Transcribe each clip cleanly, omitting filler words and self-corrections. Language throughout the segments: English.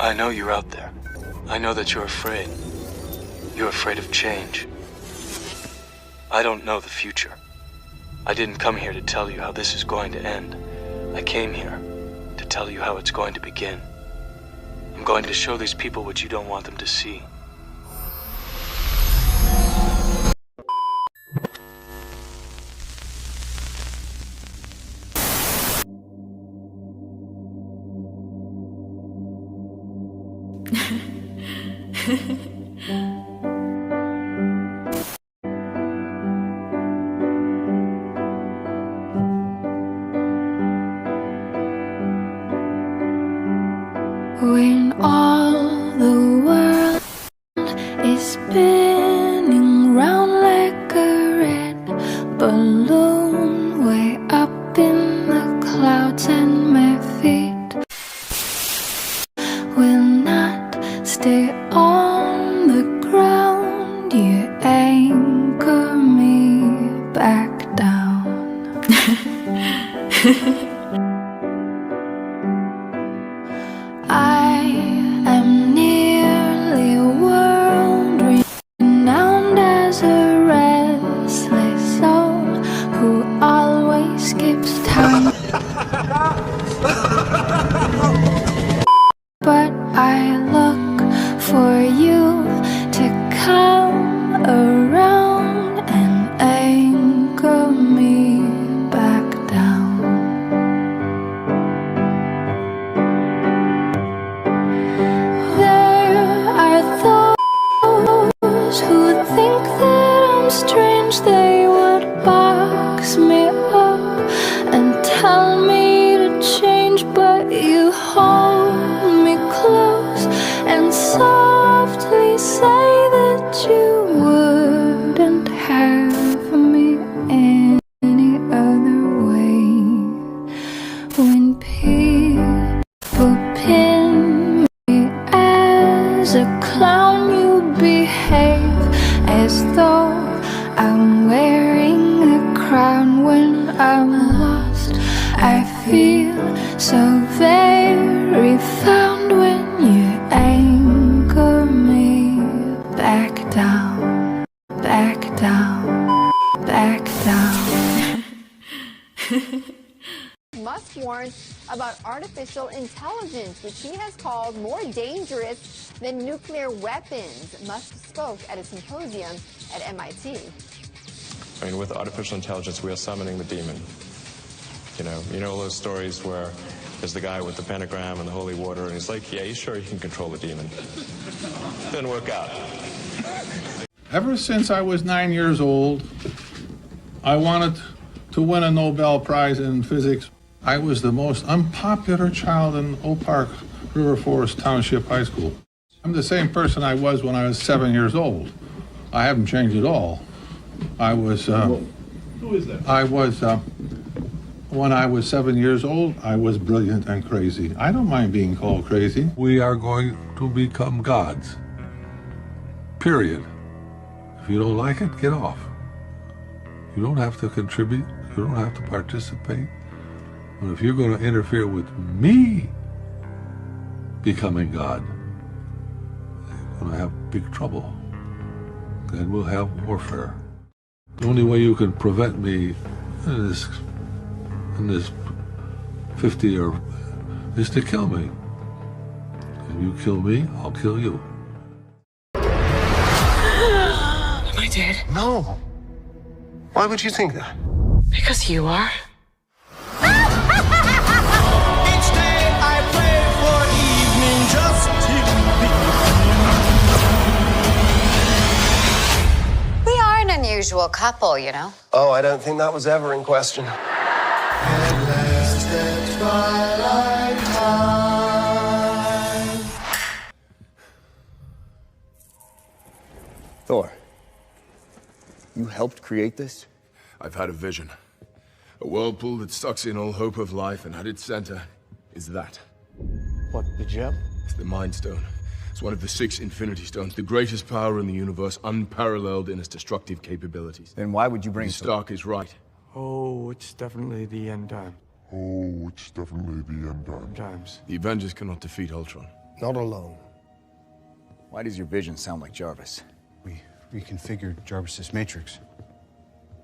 I know you're out there. I know that you're afraid. You're afraid of change. I don't know the future. I didn't come here to tell you how this is going to end. I came here to tell you how it's going to begin. I'm going to show these people what you don't want them to see. When all the world is spinning round like a red balloon, way up in the clouds, and my feet will not stay on the ground. You anchor me back down. I am nearly a world renowned as a restless soul who always skips town. But I look for you to come around and anchor me back down. Who think that I'm strange, they would box me up and tell me to change, but you hold me close and softly say that you wouldn't have me any other way. When people pin me as a clown, you behave as though I'm wearing a crown. When I'm lost, I feel so very found when you anchor me back down, back down, back down. Musk warns about artificial intelligence, which he has called more dangerous than nuclear weapons. Musk spoke at a symposium at MIT. I mean, with artificial intelligence, we are summoning the demon. You know all those stories where there's the guy with the pentagram and the holy water, and he's like, yeah, you sure you can control the demon? Didn't work out. Ever since I was 9 years old, I wanted to win a Nobel Prize in physics. I was the most unpopular child in Oak Park, River Forest Township High School. I'm the same person I was when I was 7 years old. I haven't changed at all. I was, Who is that? When I was 7 years old, I was brilliant and crazy. I don't mind being called crazy. We are going to become gods. Period. If you don't like it, get off. You don't have to contribute. You don't have to participate. But if you're going to interfere with me becoming God, you're going to have big trouble. Then we'll have warfare. The only way you can prevent me in this 50 or is to kill me. If you kill me, I'll kill you. Am I dead? No. Why would you think that? Because you are. Each day I pray for evening just to be. We are an unusual couple, you know. Oh, I don't think that was ever in question. Thor, you helped create this? I've had a vision. A whirlpool that sucks in all hope of life, and at its center is that. What, the gem? It's the Mind Stone. It's one of the 6 Infinity Stones, the greatest power in the universe, unparalleled in its destructive capabilities. Then why would you bring it? Stark is right. Oh, it's definitely the end time. The Avengers cannot defeat Ultron. Not alone. Why does your vision sound like Jarvis? We reconfigured Jarvis's matrix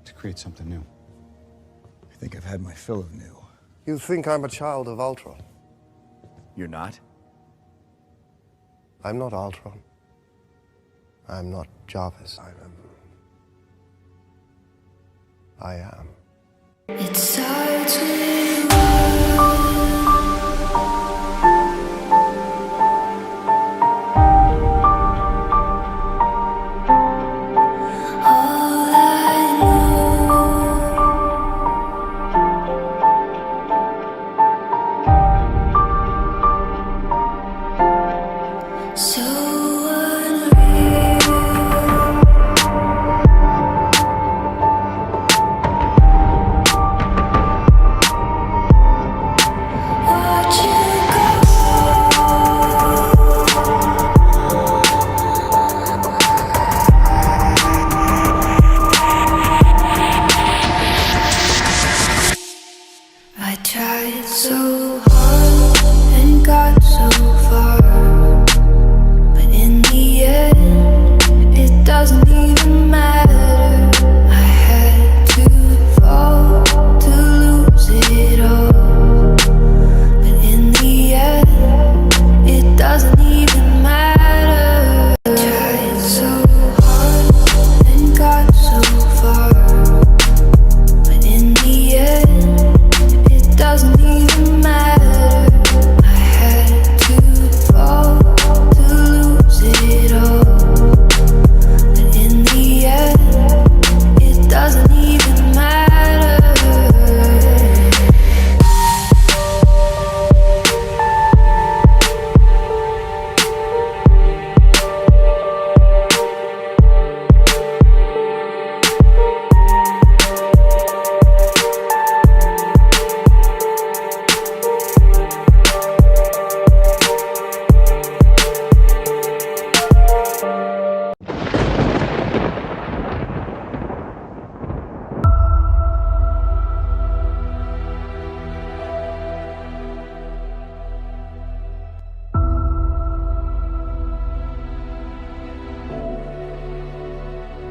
to create something new. I think I've had my fill of new. You think I'm a child of Ultron? You're not? I'm not Ultron. I'm not Jarvis. I am. It starts with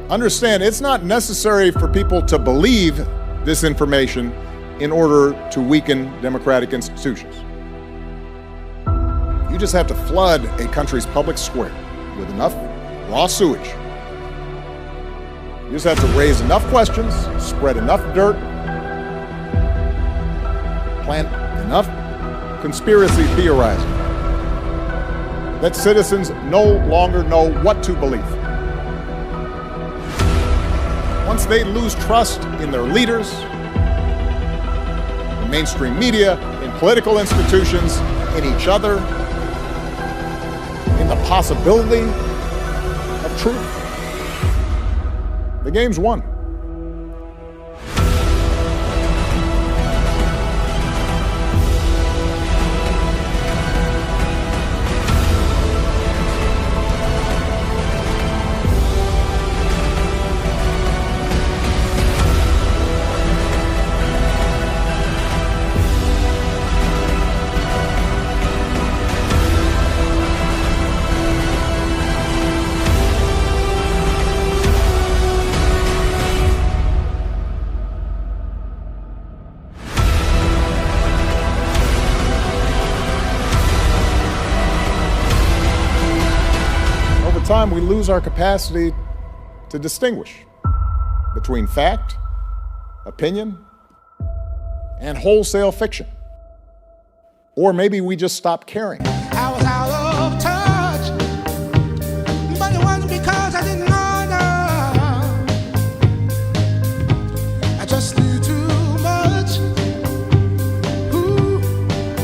Understand, it's not necessary for people to believe this information in order to weaken democratic institutions. You just have to flood a country's public square with enough raw sewage. You just have to raise enough questions, spread enough dirt, plant enough conspiracy theorizing that citizens no longer know what to believe. Once they lose trust in their leaders, in mainstream media, in political institutions, in each other, in the possibility of truth, the game's won. Time we lose our capacity to distinguish between fact, opinion, and wholesale fiction. Or maybe we just stop caring. I was out of touch, but it wasn't because I didn't know. I just knew too much. Ooh,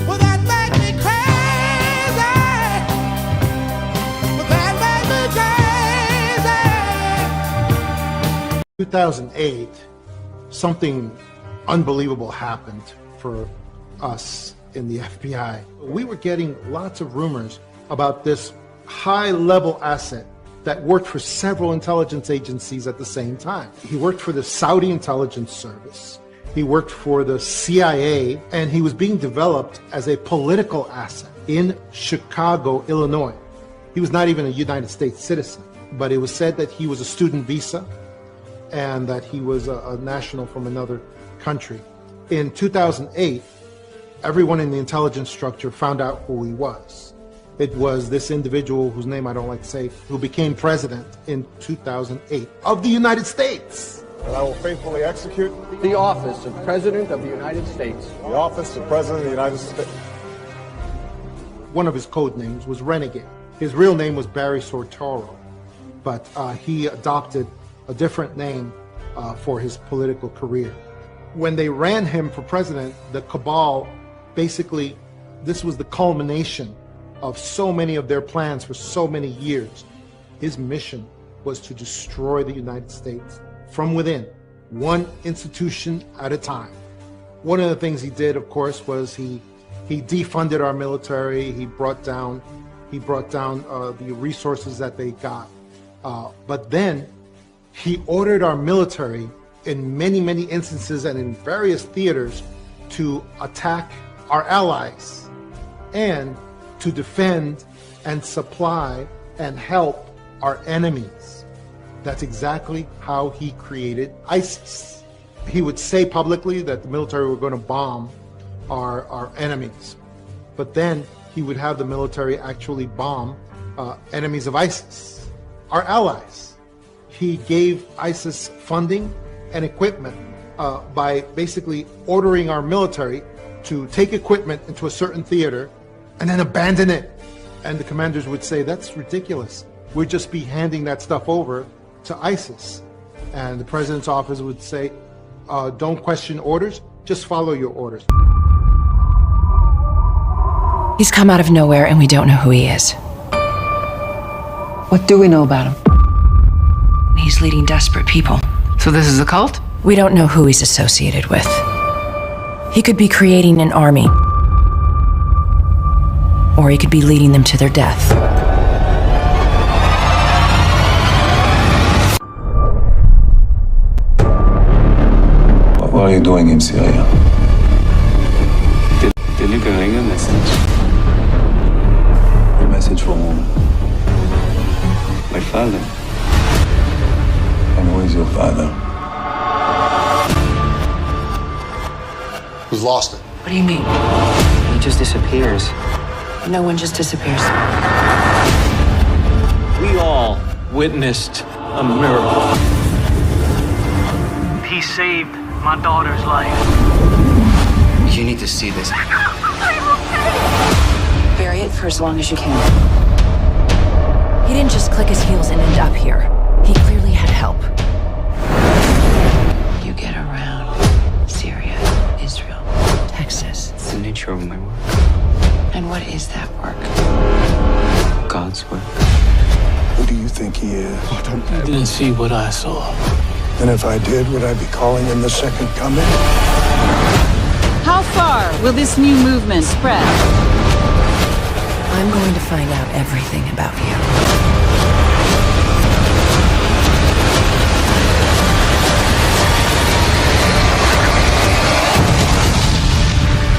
well, that made me crazy. Well, that made me crazy. 2008, something unbelievable happened for us in the FBI. We were getting lots of rumors about this high-level asset that worked for several intelligence agencies at the same time. He worked for the Saudi Intelligence Service. He worked for the CIA, and he was being developed as a political asset. in Chicago, Illinois. He was not even a United States citizen, but it was said that he was a student visa and that he was a national from another country. In 2008, everyone in the intelligence structure found out who he was. It was this individual whose name I don't like to say, who became president in 2008 of the United States. That I will faithfully execute the office of President of the United States. the office of President of the United States. One of his code names was Renegade. His real name was Barry Soetoro, but he adopted a different name for his political career. When they ran him for president, the cabal, basically, this was the culmination of so many of their plans for so many years. His mission was to destroy the United States from within, one institution at a time. One of the things he did, of course, was he defunded our military. He brought down the resources that they got. But then he ordered our military in many, many instances and in various theaters to attack our allies and to defend and supply and help our enemies. That's exactly how he created ISIS. He would say publicly that the military were going to bomb our enemies, but then he would have the military actually bomb enemies of ISIS, our allies. He gave ISIS funding and equipment by basically ordering our military to take equipment into a certain theater and then abandon it. And the commanders would say, that's ridiculous. We'd just be handing that stuff over to ISIS. And the president's office would say, don't question orders, just follow your orders. He's come out of nowhere and we don't know who he is. What do we know about him? He's leading desperate people. So this is a cult? We don't know who he's associated with. He could be creating an army. Or he could be leading them to their death. What are you doing in Syria? Delivering a message. A message from whom? My father. And who is your father? We've lost it. What do you mean? He just disappears. No one just disappears. We all witnessed a miracle. He saved my daughter's life. You need to see this. Bury it for as long as you can. He didn't just click his heels and end up here. He clearly had help. You get around Syria, Israel, Texas. It's the nature of my work. and what is that work? God's work. Who do you think he is? I didn't see what I saw. And if I did, would I be calling him the second coming? How far will this new movement spread? I'm going to find out everything about you.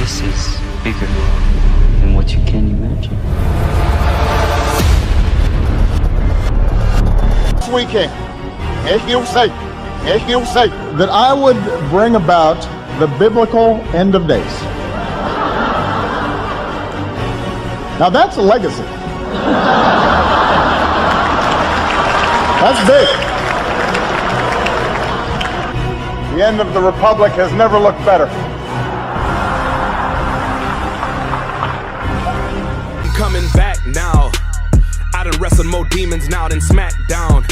This is bigger than what you can imagine. Weekend, and he'll say that I would bring about the biblical end of days. Now that's a legacy. That's big. The end of the Republic has never looked better. I'm coming back now. I done wrestled more demons now than SmackDown.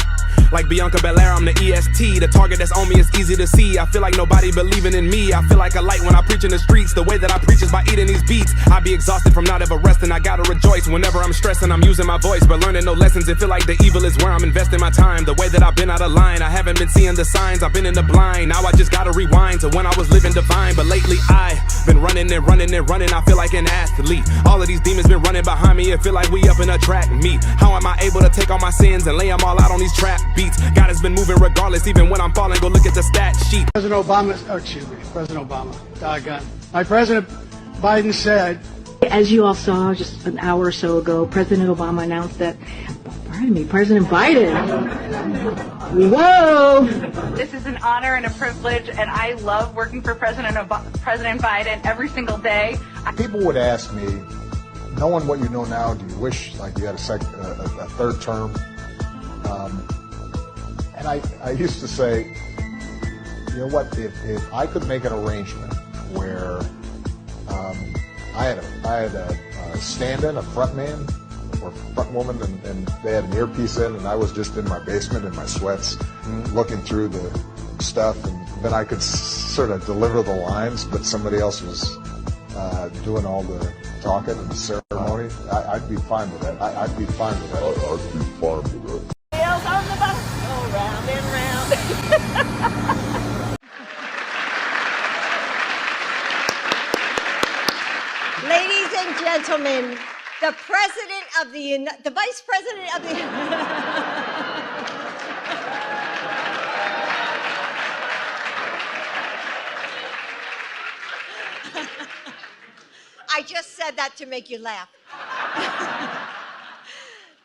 Like Bianca Belair, I'm the EST. The target that's on me is easy to see. I feel like nobody believing in me. I feel like a light when I preach in the streets. The way that I preach is by eating these beats. I be exhausted from not ever resting. I gotta rejoice whenever I'm stressing. I'm using my voice, but learning no lessons. It feel like the evil is where I'm investing my time. The way that I've been out of line, I haven't been seeing the signs. I've been in the blind. Now I just gotta rewind to when I was living divine. But lately I've been running and running and running. I feel like an athlete. All of these demons been running behind me. It feel like we up in a track meet. How am I able to take all my sins and lay them all out on these trap beats? God has been moving regardless, even when I'm falling. Go look at the stat sheet. President Obama, President Obama, doggone. My President Biden said, As you all saw just an hour or so ago, President Obama announced that, President Biden. Whoa! This is an honor and a privilege, and I love working for President Biden every single day. People would ask me, knowing what you know now, do you wish like you had a third term? And I used to say, you know what, if I could make an arrangement where I had a stand-in, a front man or front woman, and they had an earpiece in, and I was just in my basement in my sweats looking through the stuff, and then I could sort of deliver the lines, but somebody else was doing all the talking and the ceremony. I'd be fine with that. I'd be fine with that. I'd be fine with that. Wheels on the bus go round and round. Ladies and gentlemen, the Vice President of the I just said that to make you laugh.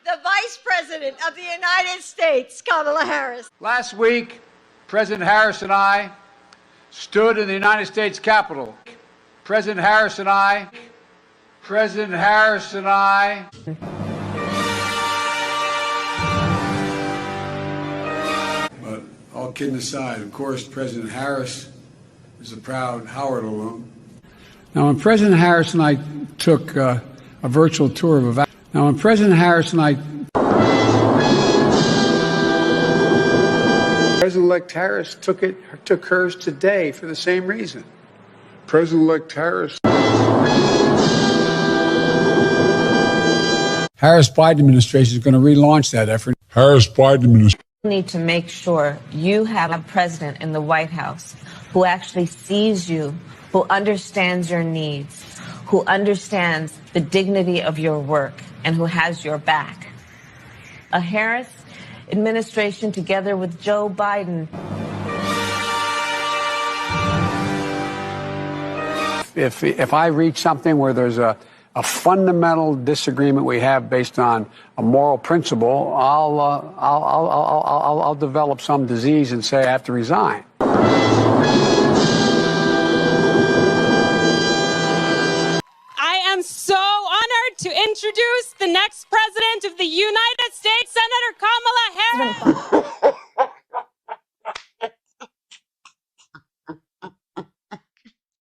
The Vice President of the United States, Kamala Harris. Last week, President Harris and I stood in the United States Capitol. President Harris and I. But all kidding aside, of course, President Harris is a proud Howard alum. Now, when President Harris and I took a virtual tour of President-elect Harris took hers today for the same reason. President-elect Harris-Biden administration is going to relaunch that effort. Harris-Biden administration. You need to make sure you have a president in the White House who actually sees you, who understands your needs, who understands the dignity of your work, and who has your back. A Harris administration together with Joe Biden. If I reach something where there's a fundamental disagreement we have based on a moral principle, I'll develop some disease and say I have to resign. I am so honored to introduce the next president of the United States, Senator Kamala Harris.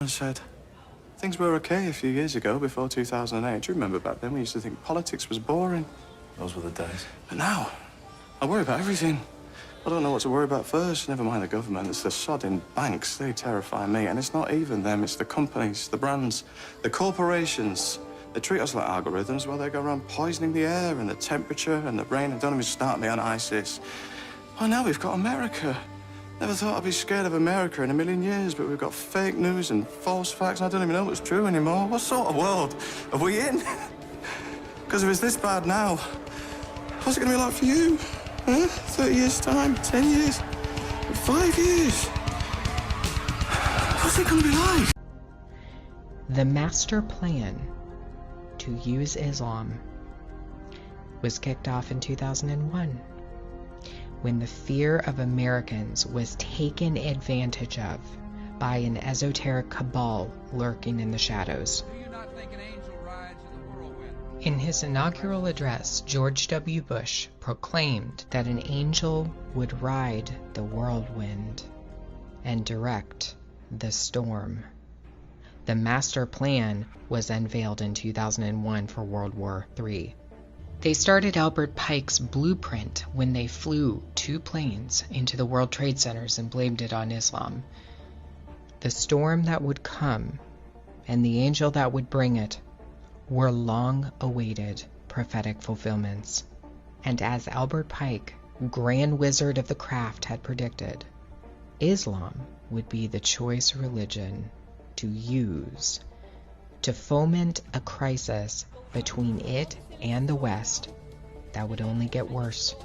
Said things were okay a few years ago, before 2008. Do you remember back then we used to think politics was boring? Those were the days. But now, I worry about everything. I don't know what to worry about first. Never mind the government. It's the sodding banks. They terrify me. And it's not even them. It's the companies, the brands, the corporations. They treat us like algorithms while they go around poisoning the air and the temperature and the rain. And don't even start me on ISIS. Oh, now we've got America. Never thought I'd be scared of America in a million years, but we've got fake news and false facts, and I don't even know what's true anymore. What sort of world are we in? Because if it's this bad now, what's it going to be like for you? Huh? 30 years' time? 10 years? 5 years? What's it going to be like? The master plan to use Islam was kicked off in 2001. When the fear of Americans was taken advantage of by an esoteric cabal lurking in the shadows. In his inaugural address, George W. Bush proclaimed that an angel would ride the whirlwind and direct the storm. The master plan was unveiled in 2001 for World War III. They started Albert Pike's blueprint when they flew 2 planes into the World Trade Centers and blamed it on Islam. The storm that would come and the angel that would bring it were long-awaited prophetic fulfillments. And as Albert Pike, Grand Wizard of the craft, had predicted, Islam would be the choice religion to use to foment a crisis between it and the West that would only get worse.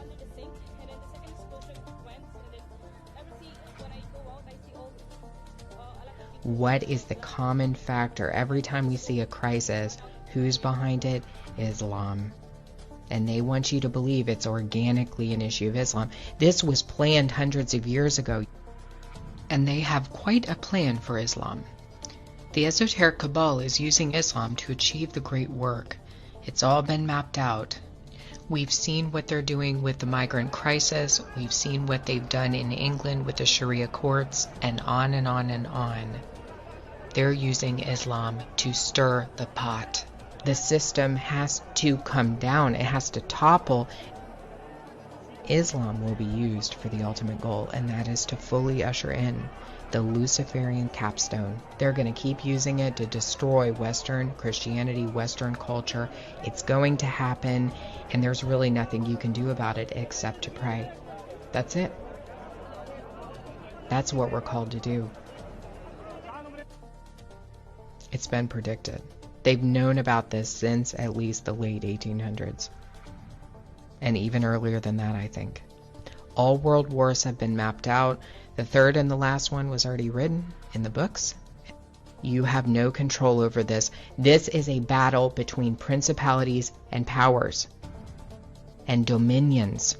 What is the common factor every time we see a crisis Who's behind it? Islam. And they want you to believe it's organically an issue of Islam. This was planned hundreds of years ago. And they have quite a plan for Islam. The esoteric cabal is using Islam to achieve the great work. It's all been mapped out. We've seen what they're doing with the migrant crisis. We've seen what they've done in England with the Sharia courts, and on and on and on. They're using Islam to stir the pot. The system has to come down. It has to topple. Islam will be used for the ultimate goal, and that is to fully usher in the Luciferian capstone. They're going to keep using it to destroy Western Christianity, Western culture. It's going to happen, and there's really nothing you can do about it except to pray. That's it. That's what we're called to do. It's been predicted. They've known about this since at least the late 1800s. And even earlier than that, I think. All world wars have been mapped out. The third and the last one was already written in the books. You have no control over this. This is a battle between principalities and powers and dominions.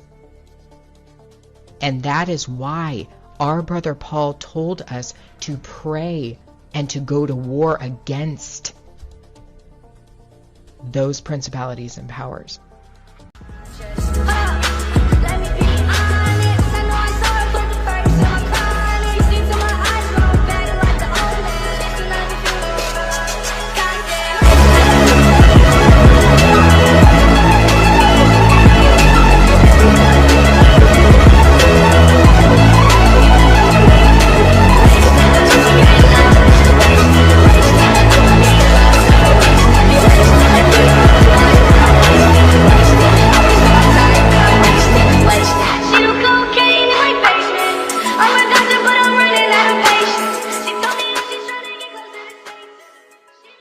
And that is why our brother Paul told us to pray and to go to war against those principalities and powers.